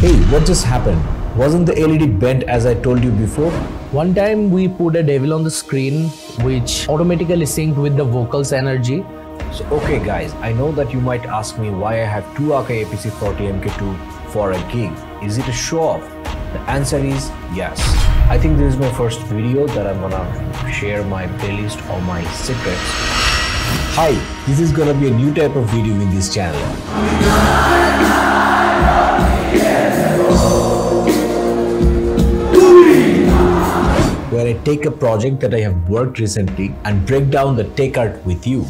Hey, what just happened? Wasn't the LED bent as I told you before? One time we put a devil on the screen which automatically synced with the vocals energy. So okay guys, I know that you might ask me why I have two Akai APC40 MK2 for a gig. Is it a show off? The answer is yes. I think this is my first video that I'm gonna share my playlist or my secrets. Hi, this is gonna be a new type of video in this channel. Where I take a project that I have worked recently and break down the take art with you.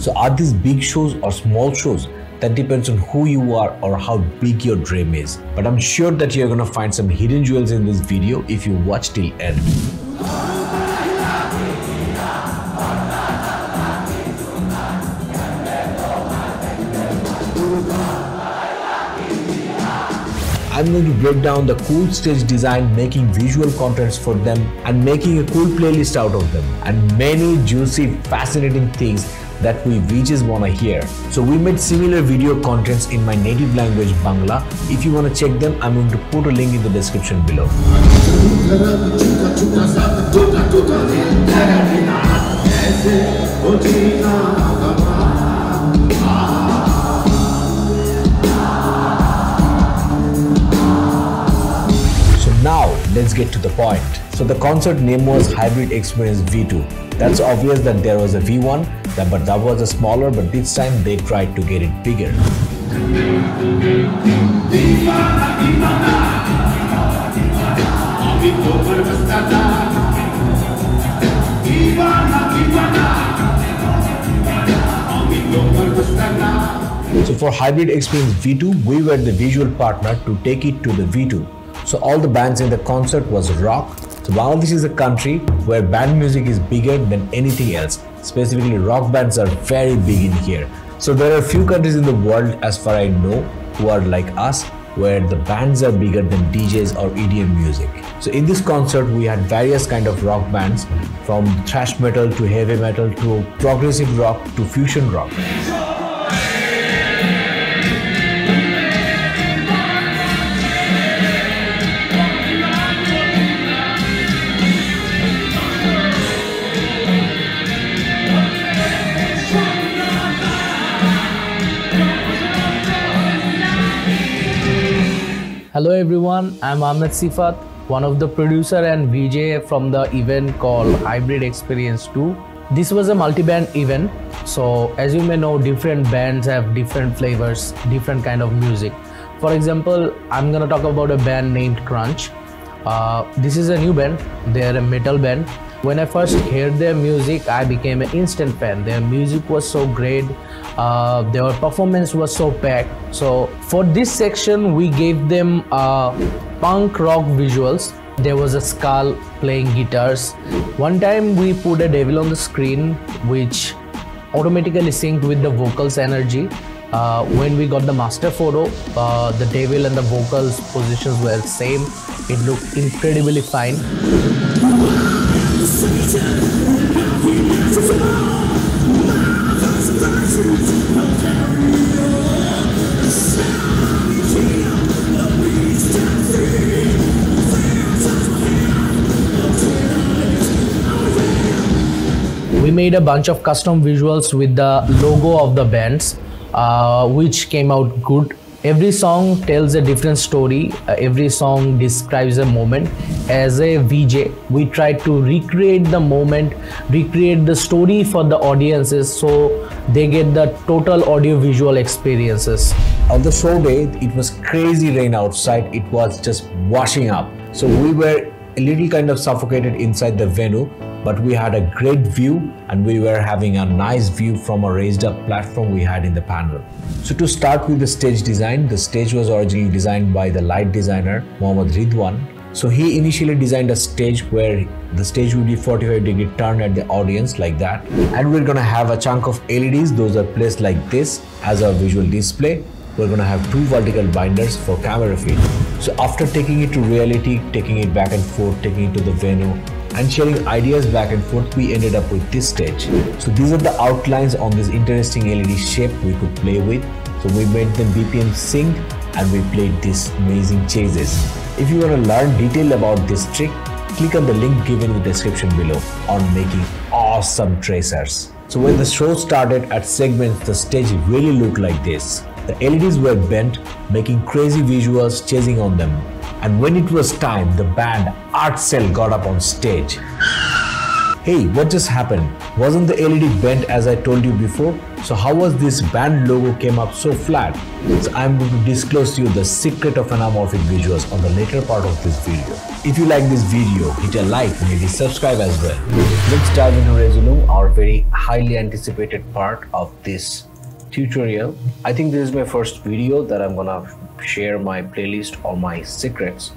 So are these big shows or small shows? That depends on who you are or how big your dream is. But I'm sure that you're gonna find some hidden jewels in this video if you watch till end. I'm going to break down the cool stage design, making visual contents for them and making a cool playlist out of them, and many juicy, fascinating things that we just wanna hear. So we made similar video contents in my native language Bangla. If you wanna check them, I'm going to put a link in the description below. Now, let's get to the point. So the concert name was Hybrid Experience V2. That's obvious that there was a V1, but that was a smaller, but this time they tried to get it bigger. So for Hybrid Experience V2, we were the visual partner to take it to the V2. So all the bands in the concert was rock. So Bangladesh is a country where band music is bigger than anything else. Specifically, rock bands are very big in here. So there are few countries in the world, as far as I know, who are like us, where the bands are bigger than DJs or EDM music. So in this concert, we had various kind of rock bands, from thrash metal to heavy metal to progressive rock to fusion rock. Hello everyone, I'm Ahmed, one of the producer and VJ from the event called Hybrid Experience 2. This was a multi-band event, so as you may know, different bands have different flavors, different kind of music. For example, I'm gonna talk about a band named Crunch. This is a new band, they're a metal band. When I first heard their music, I became an instant fan. Their music was so great, their performance was so packed. So for this section, we gave them punk rock visuals. There was a skull playing guitars. One time we put a devil on the screen which automatically synced with the vocals energy. When we got the master photo, the devil and the vocals positions were same. It looked incredibly fine. We made a bunch of custom visuals with the logo of the bands, which came out good. Every song tells a different story. Every song describes a moment. As a VJ, we tried to recreate the moment, recreate the story for the audiences so they get the total audio-visual experiences. On the show day, it was crazy rain outside. It was just washing up. So we were a little kind of suffocated inside the venue, but we had a great view and we were having a nice view from a raised up platform we had in the panel. So to start with the stage design, the stage was originally designed by the light designer Mohammad Ridwan. So he initially designed a stage where the stage would be 45-degree turn at the audience like that, and we're gonna have a chunk of LEDs. Those are placed like this as a visual display. We're gonna have two vertical binders for camera feed. So after taking it to reality, taking it back and forth, taking it to the venue, and sharing ideas back and forth, we ended up with this stage. So these are the outlines on this interesting LED shape we could play with. So we made them BPM synced and we played these amazing chases. If you want to learn detail about this trick, click on the link given in the description below on making awesome tracers. So when the show started at segments, the stage really looked like this. The LEDs were bent, making crazy visuals chasing on them. And when it was time, the band Artcell got up on stage. Hey, what just happened? Wasn't the LED bent as I told you before? So how was this band logo came up so flat? So I'm going to disclose to you the secret of anamorphic visuals on the later part of this video. If you like this video, hit a like, maybe subscribe as well. Let's dive into Resolume, our very highly anticipated part of this tutorial. I think this is my first video that I'm gonna share my playlist or my secrets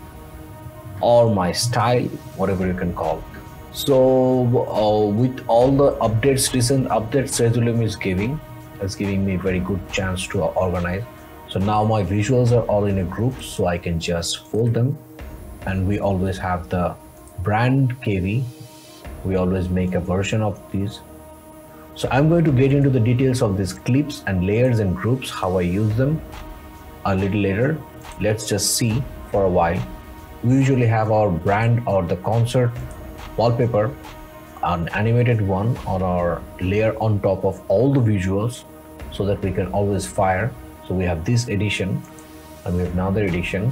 or my style, whatever you can call. So with all the updates, recent updates Resolume is giving, it's giving me a very good chance to organize. So now my visuals are all in a group, so I can just fold them, and we always have the brand KV. We always make a version of these. So I'm going to get into the details of these clips and layers and groups, how I use them a little later. Let's just see for a while. We usually have our brand or the concert wallpaper, an animated one on our layer on top of all the visuals so that we can always fire. So we have this edition and we have another edition.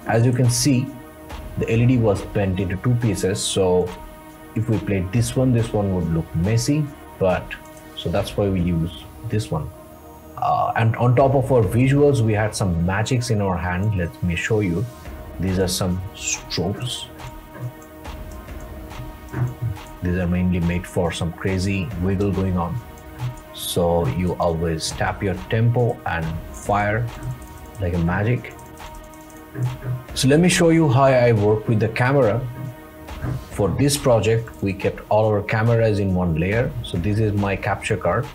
As you can see, the LED was bent into two pieces. So if we played this one would look messy. But so that's why we use this one. And on top of our visuals, we had some magics in our hand. Let me show you. These are some strobes. These are mainly made for some crazy wiggle going on. So you always tap your tempo and fire like a magic. So let me show you how I work with the camera. For this project, we kept all our cameras in one layer. So this is my capture card.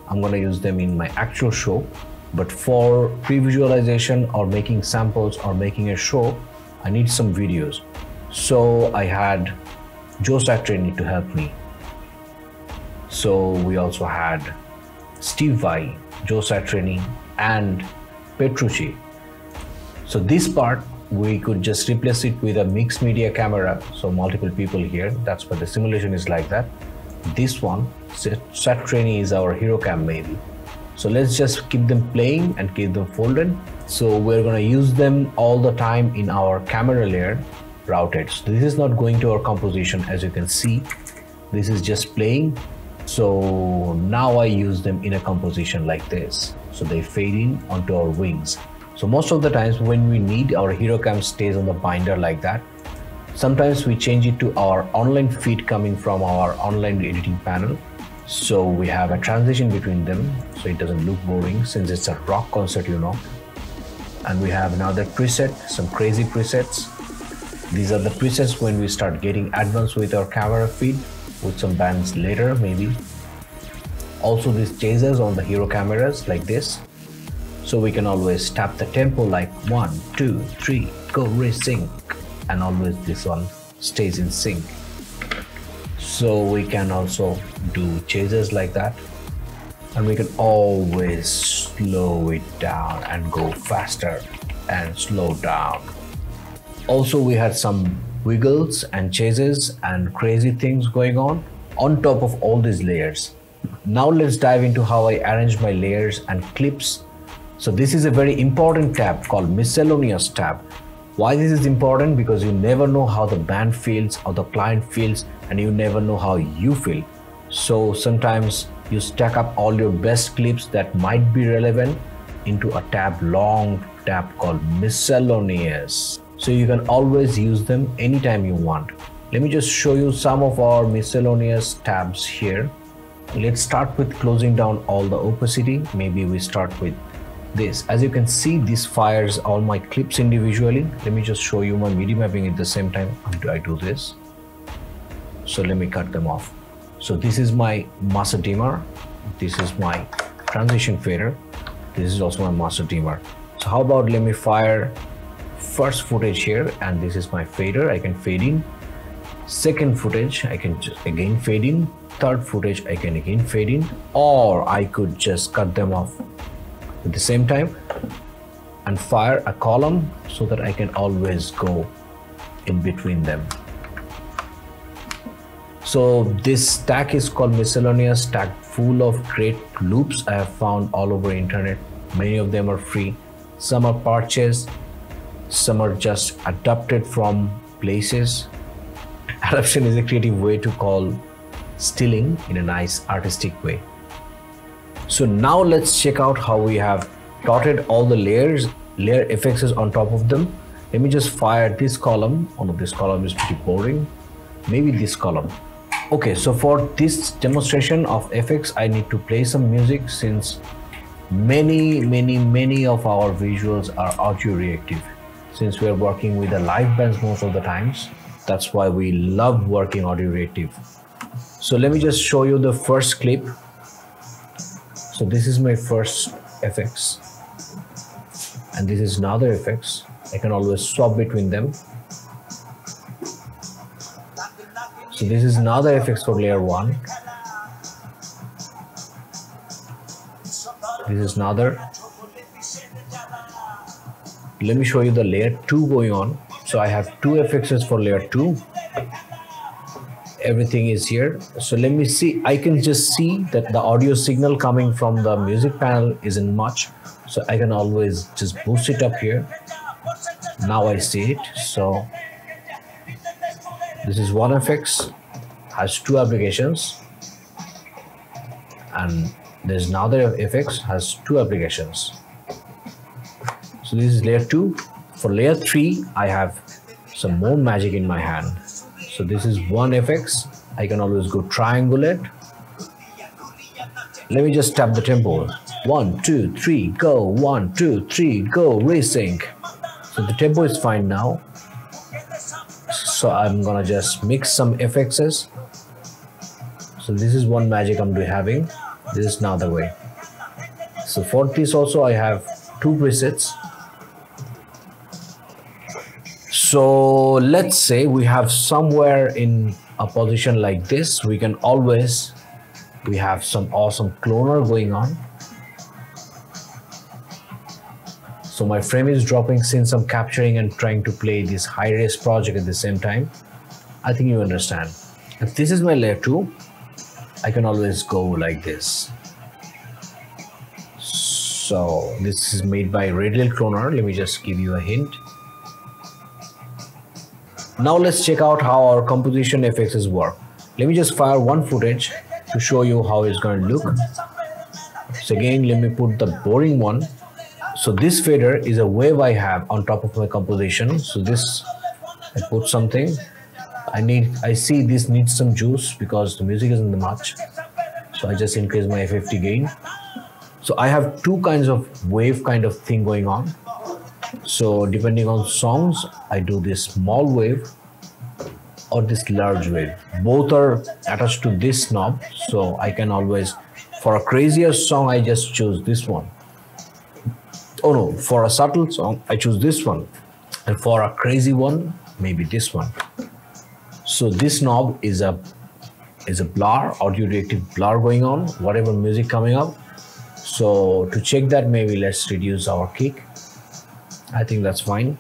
I'm going to use them in my actual show. But for pre-visualization or making samples or making a show, I need some videos. So I had Joe Satriani to help me. So we also had Steve Vai, Joe Satriani, and Petrucci. So this part, we could just replace it with a mixed media camera, so multiple people here. That's why the simulation is like that. This one, Satriani, is our hero cam maybe. So let's just keep them playing and keep them folded. So we're gonna use them all the time in our camera layer routed. So this is not going to our composition, as you can see. This is just playing. So now I use them in a composition like this. So they fade in onto our wings. So most of the times when we need, our hero cam stays on the binder like that. Sometimes we change it to our online feed coming from our online editing panel. So we have a transition between them so it doesn't look boring since it's a rock concert, you know. And we have another preset, some crazy presets. These are the presets when we start getting advanced with our camera feed with some bands later maybe. Also these chasers on the hero cameras like this. So we can always tap the tempo like 1, 2, 3, go resync, and always this one stays in sync. So we can also do chasers like that, and we can always slow it down and go faster and slow down. Also we had some wiggles and chases and crazy things going on top of all these layers. Now let's dive into how I arrange my layers and clips. So this is a very important tab called miscellaneous tab. Why this is important? Because you never know how the band feels or the client feels, and you never know how you feel. So sometimes you stack up all your best clips that might be relevant into a tab, long tab called miscellaneous. So you can always use them anytime you want. Let me just show you some of our miscellaneous tabs here. Let's start with closing down all the opacity. Maybe we start with this. As you can see, this fires all my clips individually. Let me just show you my MIDI mapping at the same time. I do this. So let me cut them off. So this is my master dimmer. This is my transition fader. This is also my master dimmer. So how about let me fire first footage here, and this is my fader. I can fade in. Second footage, I can just again fade in. Third footage, I can again fade in, or I could just cut them off at the same time and fire a column so that I can always go in between them. So this stack is called miscellaneous stack, full of great loops I have found all over internet. Many of them are free, some are purchased, some are just adapted from places. Adaptation is a creative way to call stealing in a nice artistic way. So now let's check out how we have plotted all the layer effects on top of them. Let me just fire this column. Oh no, this column is pretty boring. Maybe this column. Okay, so for this demonstration of effects, I need to play some music, since many of our visuals are audio reactive. Since we are working with the live bands most of the times, that's why we love working audio reactive. So let me just show you the first clip. So this is my first effects, and this is another effects. I can always swap between them. So this is another effects for layer 1. This is another. Let me show you the layer 2 going on. So I have 2 effects for layer 2. Everything is here. So let me see. I can just see that the audio signal coming from the music panel isn't much. So I can always just boost it up here. Now I see it. So this is one effects, has 2 applications, and there's another effects, has 2 applications. So this is layer 2. For layer 3, I have some more magic in my hand. So this is one effects. I can always go triangulate. Let me just tap the tempo. 1, 2, 3, go. 1, 2, 3, go. Resync. So the tempo is fine now. So I'm gonna just mix some effects. So this is one magic I'm having. This is another way. So for this also I have 2 presets. So let's say we have somewhere in a position like this, we have some awesome cloner going on. So my frame is dropping since I'm capturing and trying to play this high-res project at the same time. I think you understand. If this is my layer 2, I can always go like this. So this is made by Radial Cloner. Let me just give you a hint. Now let's check out how our composition effects work. Let me just fire one footage to show you how it's going to look. So again, let me put the boring one. So this fader is a wave I have on top of my composition. So this, I put something. I see this needs some juice because the music isn't much. So I just increase my FFT gain. So I have 2 kinds of wave kind of thing going on. So depending on songs, I do this small wave or this large wave. Both are attached to this knob. So I can always, for a crazier song, I just choose this one. Oh no, for a subtle song, I choose this one. And for a crazy one, maybe this one. So this knob is a blur, audio reactive blur going on, whatever music coming up. So to check that, maybe let's reduce our kick. I think that's fine.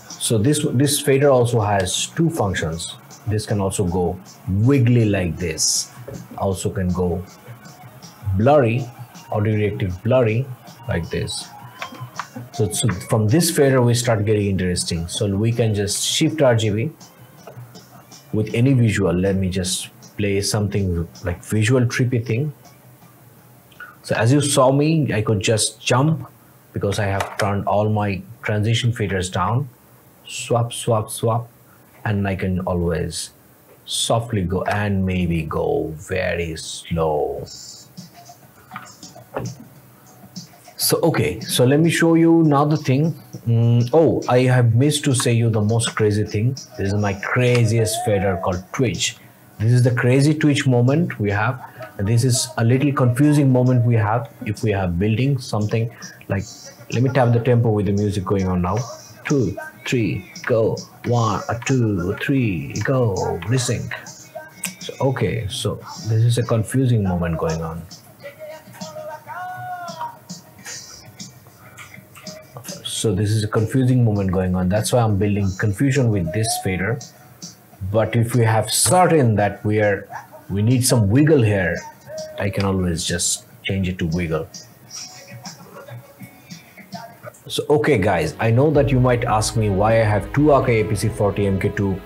So this fader also has 2 functions. This can also go wiggly like this. Also can go blurry, audio reactive blurry like this. So from this fader we start getting interesting. So we can just shift RGB with any visual. Let me just play something like visual trippy thing. So as you saw me, I could just jump because I have turned all my transition faders down. Swap, swap, swap, and I can always softly go and maybe go very slow. So okay, so let me show you now the thing. Oh, I have missed to say you the most crazy thing. This is my craziest fader called twitch. This is the crazy twitch moment we have. And this is a little confusing moment we have if we have building something like Let me tap the tempo with the music going on now. 2, 3, go. 1, 2, 3, go. Resync. So, okay, so this is a confusing moment going on. So this is a confusing moment going on. That's why I'm building confusion with this fader. But if we have certain that we need some wiggle here, I can always just change it to wiggle. So okay guys, I know that you might ask me why I have two Akai APC40 MK2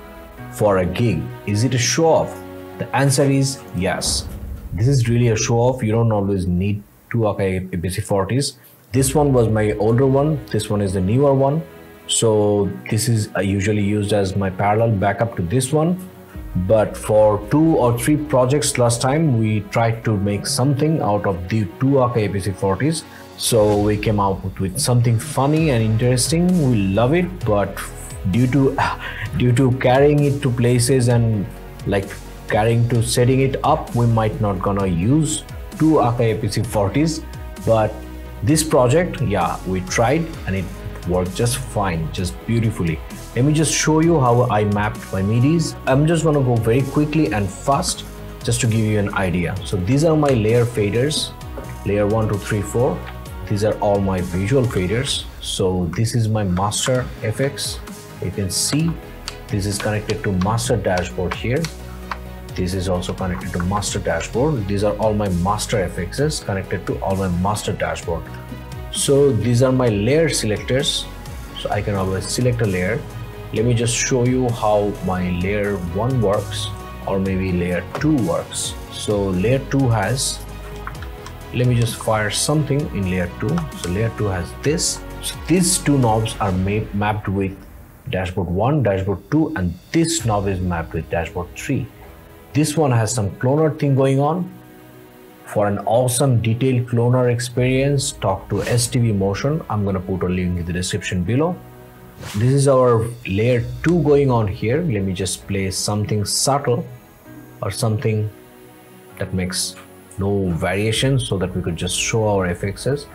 for a gig. Is it a show off? The answer is yes. This is really a show off. You don't always need two Akai APC40s. This one was my older one. This one is the newer one. So this is usually used as my parallel backup to this one. But for 2 or 3 projects last time, we tried to make something out of the two Akai APC40s. So we came out with something funny and interesting. We love it, but due to carrying it to places and like setting it up, we might not gonna use two Akai APC40s. But this project, yeah, we tried and it worked just fine, just beautifully. Let me just show you how I mapped my MIDIs. I'm just gonna go very quickly and fast just to give you an idea. So these are my layer faders, layer 1, 2, 3, 4. These are all my visual faders. So this is my master FX. You can see this is connected to master dashboard here. This is also connected to master dashboard. These are all my master FXs connected to all my master dashboard. So these are my layer selectors. So I can always select a layer. Let me just show you how my layer 1 works, or maybe layer 2 works. So layer 2 has, let me just fire something in layer 2. So layer 2 has this. So these two knobs are mapped with dashboard 1, dashboard 2, and this knob is mapped with dashboard 3. This one has some cloner thing going on. For an awesome detailed cloner experience, talk to STV Motion. I'm gonna put a link in the description below. This is our layer 2 going on here. Let me just play something subtle or something that makes no variation so that we could just show our FXs.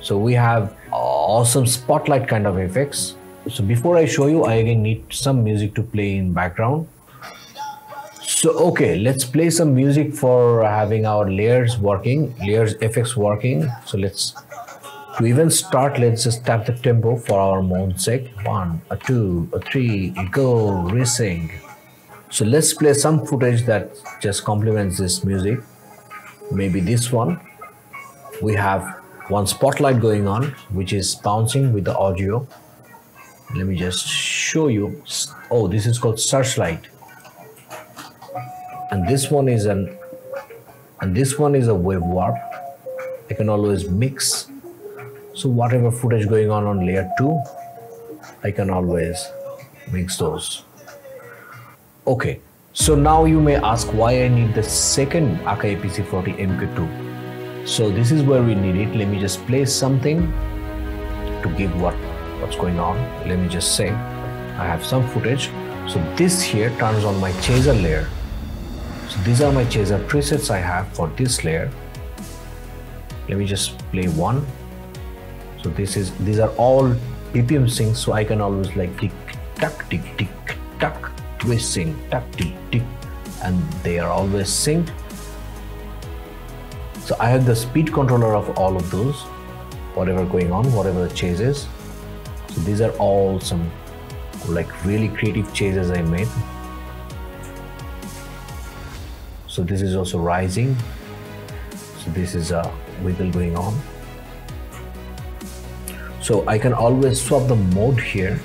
So we have awesome spotlight kind of effects. So before I show you, I again need some music to play in background. So okay, let's play some music for having our layers working, layers FX working. So to even start, let's just tap the tempo for our mode sec. 1, 2, 3, go, resync. So let's play some footage that just complements this music. Maybe this one. We have one spotlight going on, which is bouncing with the audio. Let me just show you. Oh, this is called searchlight. And this one is a wave warp. I can always mix. So whatever footage going on layer 2, I can always mix those. Okay, so now you may ask why I need the second Akai APC40 MK2. So this is where we need it. Let me just play something to give what's going on. Let me just say I have some footage. So this here turns on my chaser layer. So these are my chaser presets I have for this layer. Let me just play one. So these are all BPM syncs, so I can always like tick tuck tick tick tuck twist sync tuck tick tick, and they are always synced. So I have the speed controller of all of those, whatever going on, whatever the chase is. So these are all some like really creative chases I made. So this is also rising. So this is a wiggle going on. So I can always swap the mode here.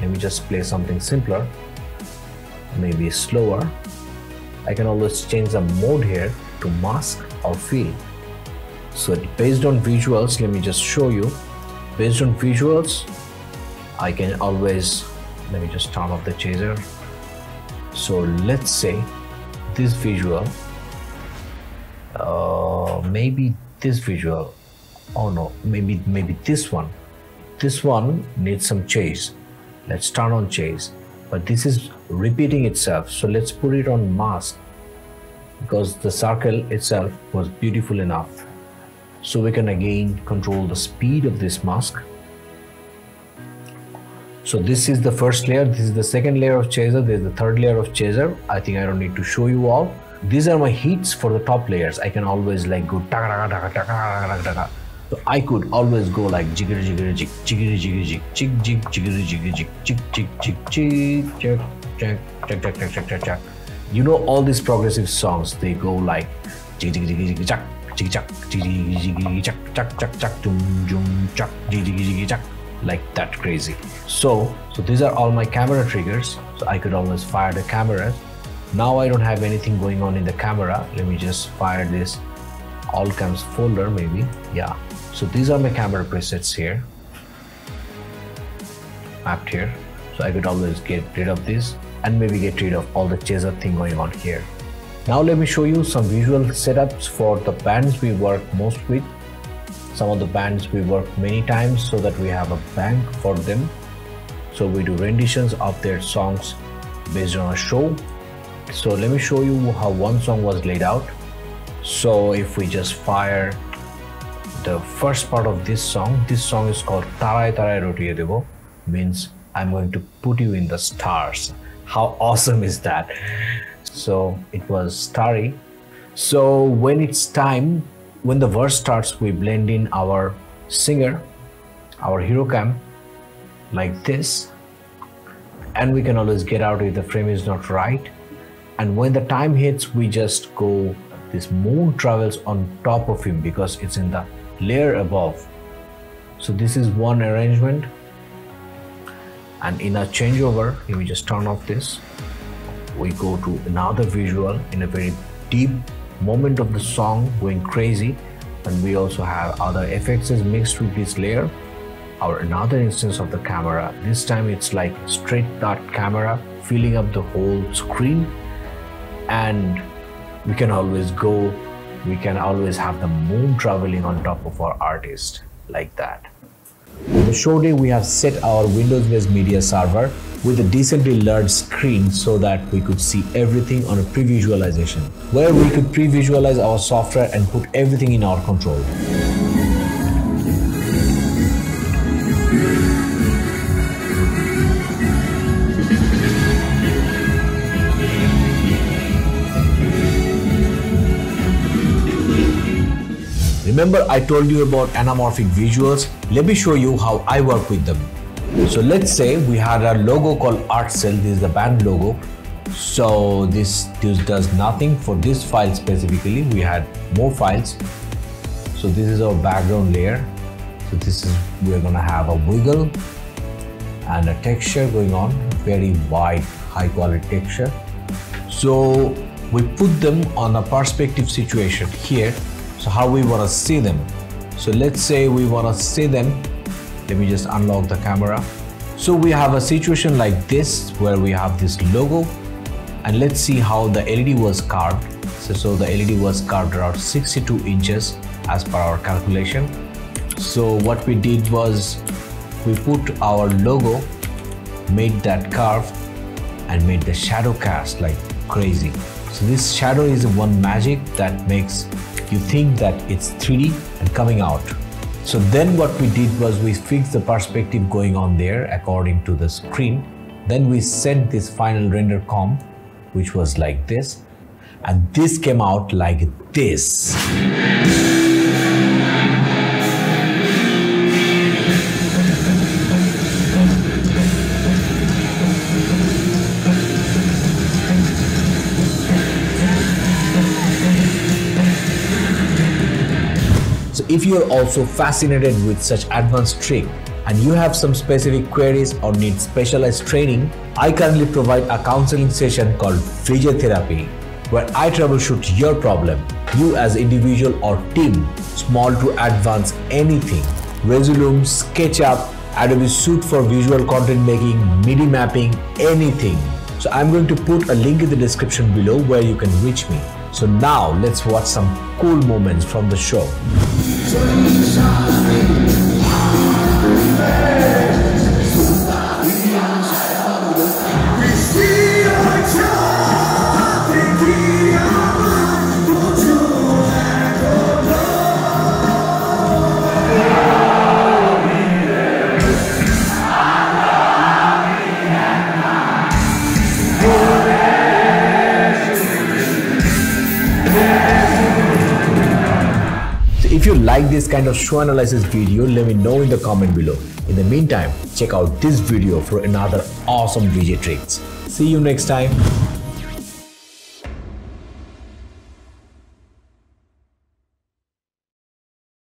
Let me just play something simpler, maybe slower. I can always change the mode here to mask or fill. So based on visuals, let me just show you. Based on visuals, I can always, let me just turn off the chaser. So let's say this visual, maybe this visual, oh no, maybe this one. This one needs some chase. Let's turn on chase, but this is repeating itself. So let's put it on mask because the circle itself was beautiful enough. So we can again control the speed of this mask. So this is the first layer, this is the second layer of chaser, this is the third layer of chaser. I think I don't need to show you all. These are my heats for the top layers. I can always like go taka taka taka taka taka taka. So I could always go like jiggity jiggity jig, jiggity jiggity jig, jig jig jiggity jiggity jig, jig jig jig jig, check check check check check check check check. You know all these progressive songs, they go like jig jig jig jig jack, jig jack, jig jig jig jack, jack jack jack, jum jum jack, jig jig jig jack. Like that crazy. So these are all my camera triggers. So I could always fire the camera. Now I don't have anything going on in the camera. Let me just fire this all cams folder maybe. Yeah. So these are my camera presets here. Mapped here. So I could always get rid of this and maybe get rid of all the chaser thing going on here. Now let me show you some visual setups for the bands we work most with. Some of the bands we work many times so that we have a bank for them. So we do renditions of their songs based on a show. So let me show you how one song was laid out. So if we just fire the first part of this song is called Tarai Tarai Rotiye Debo, means I'm going to put you in the stars. How awesome is that? So it was starry. So when it's time, when the verse starts, we blend in our singer, our hero cam, like this, and we can always get out if the frame is not right. And when the time hits, we just go, this moon travels on top of him because it's in the layer above. So this is one arrangement. And in a changeover, let me just turn off this. We go to another visual in a very deep moment of the song going crazy, and we also have other effects mixed with this layer. Or another instance of the camera, this time it's like straight dot camera filling up the whole screen, and we can always have the moon traveling on top of our artist like that. On the show day, we have set our Windows-based media server with a decently large screen so that we could see everything on a pre-visualization, where we could pre-visualize our software and put everything in our control. Remember I told you about anamorphic visuals? Let me show you how I work with them. So let's say we had a logo called Artcell. This is the band logo. So this does nothing for this file specifically. We had more files. So this is our background layer. So we're gonna have a wiggle and a texture going on, very wide, high quality texture. So we put them on a perspective situation here. So how we want to see them. So let's say we want to see them. Let me just unlock the camera. So we have a situation like this where we have this logo, and let's see how the LED was carved. So the LED was carved around 62 inches as per our calculation. So what we did was we put our logo, made that curve, and made the shadow cast like crazy. So this shadow is the one magic that makes you think that it's 3D and coming out. So then what we did was we fixed the perspective going on there according to the screen. Then we set this final render comp, which was like this, and this came out like this. If you are also fascinated with such advanced trick and you have some specific queries or need specialized training, I currently provide a counseling session called Physiotherapy, where I troubleshoot your problem, you as individual or team, small to advanced anything. Resolume, SketchUp, Adobe Suite for visual content making, MIDI mapping, anything. So I'm going to put a link in the description below where you can reach me. So now let's watch some cool moments from the show. you like this kind of show analysis video, let me know in the comment below. In the meantime, check out this video for another awesome VJ tricks. See you next time.